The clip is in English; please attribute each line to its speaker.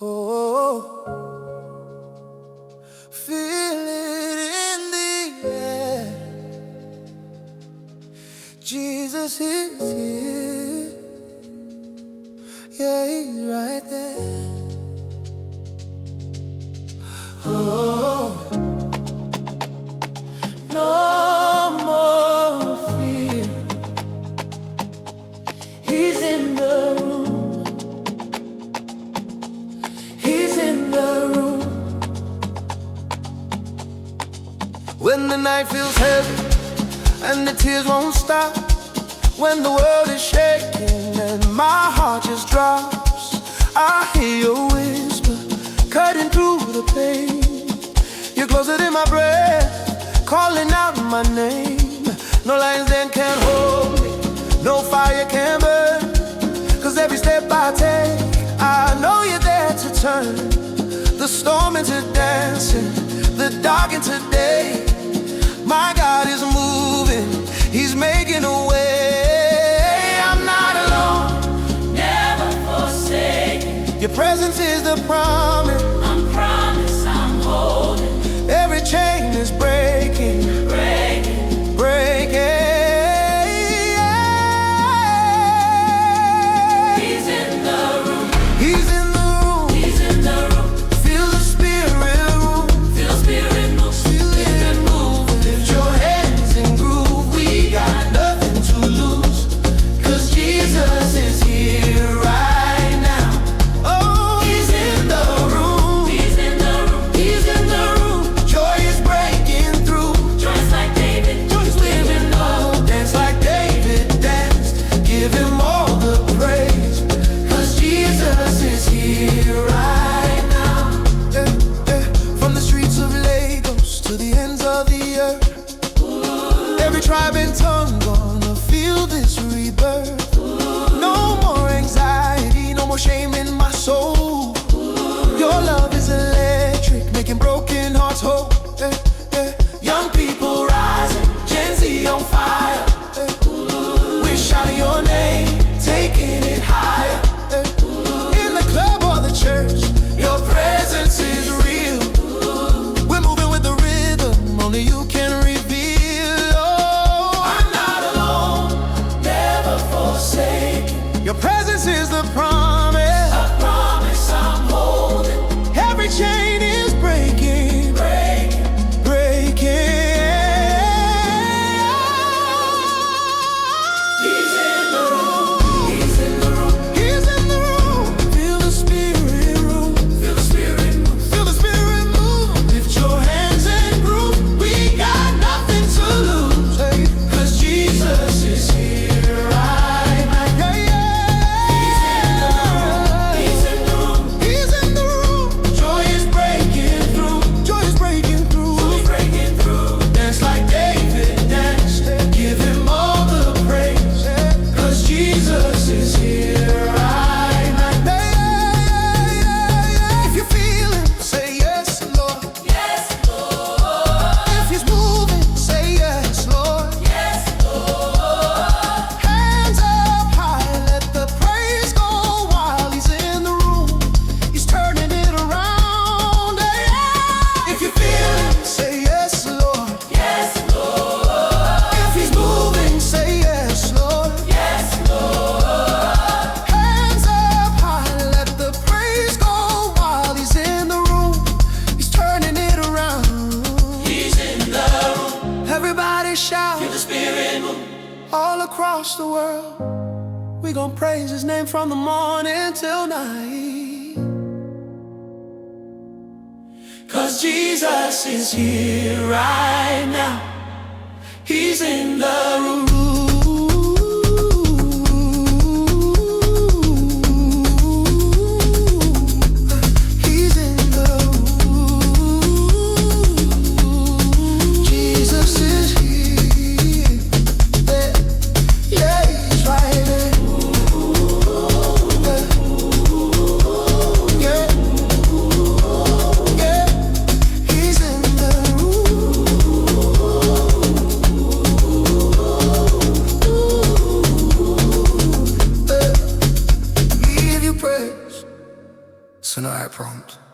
Speaker 1: Oh, feel it in the air. Jesus is here. Yeah, he's right there. Oh, no more fear. He's in the room. He's in the room. When the night feels heavy and the tears won't stop, when the world is shaking and my heart just drops, I hear your whisper cutting through the pain. You're closer than my breath, calling out my name. No lions then can hold me, no fire can burn, 'cause every step I take, I know you're there to turn the storm into dancing, the dark into day. My God is moving, he's making a way. I'm not alone,
Speaker 2: never forsaken.
Speaker 1: your presence is the promise.
Speaker 2: I'm promised, I'm holding.
Speaker 1: Every chain is breaking,
Speaker 2: Breaking,
Speaker 1: breaking.
Speaker 2: he's in the room.
Speaker 1: He's in the room.
Speaker 2: He's in the room.
Speaker 1: Feel the spirit move.
Speaker 2: Feel spirit move.
Speaker 1: Feel it move. Lift your hands and groove. We got nothing to lose, 'cause Jesus is here right now. Oh, he's in the room.
Speaker 2: He's in the room.
Speaker 1: He's in the room. Joy is breaking through.
Speaker 2: Joy's like David.
Speaker 1: Joy's living up. Dance like David danced. Give him all the praise, 'cause Jesus is here right now. From the streets of Lagos to the ends of the earth, every tribe and tongue gonna feel this rebirth. No more anxiety, no more shame in my soul. Your love is electric, making broken hearts whole. Young people rising, Gen Z on fire. We're shouting your name, taking it higher. In the club or the church, your presence is real. We're moving with the rhythm, only you can reveal. Oh, I'm not alone, never forsaken. Your presence is the promise.
Speaker 2: I promise, I'm holding.
Speaker 1: Every chain is breaking,
Speaker 2: Breaking,
Speaker 1: breaking.
Speaker 2: he's in the room. He's in the room.
Speaker 1: He's in the room. Feel the spirit room.
Speaker 2: Feel the spirit move.
Speaker 1: Feel the spirit move. Lift your hands and groove. We got nothing to lose, 'cause Jesus is here right now.
Speaker 2: He's in the room.
Speaker 1: He's in the room. Joy is breaking through. Joy is breaking through.
Speaker 2: He's breaking through.
Speaker 1: Dance like David danced. Give him all the praise, 'cause Jesus is here right now. If you feel him, say yes, Lord.
Speaker 2: Yes, Lord.
Speaker 1: If he's moving, say yes, Lord.
Speaker 2: Yes, Lord.
Speaker 1: Hands up high, let the praise go wild. He's in the room, he's turning it around. If you feel him, say yes, Lord.
Speaker 2: Yes, Lord.
Speaker 1: If he's moving, say yes, Lord.
Speaker 2: Yes, Lord.
Speaker 1: Hands up high, let the praise go wild. He's in the room, he's turning it around.
Speaker 2: He's in the room.
Speaker 1: Everybody shout.
Speaker 2: Feel the spirit move.
Speaker 1: All across the world, we gon' praise his name from the morning till night. 'Cause Jesus is here right now. He's in the room. He's in the room. Jesus is here. Yeah, he's right there. Yeah, yeah, he's in the room. Suno AI prompt.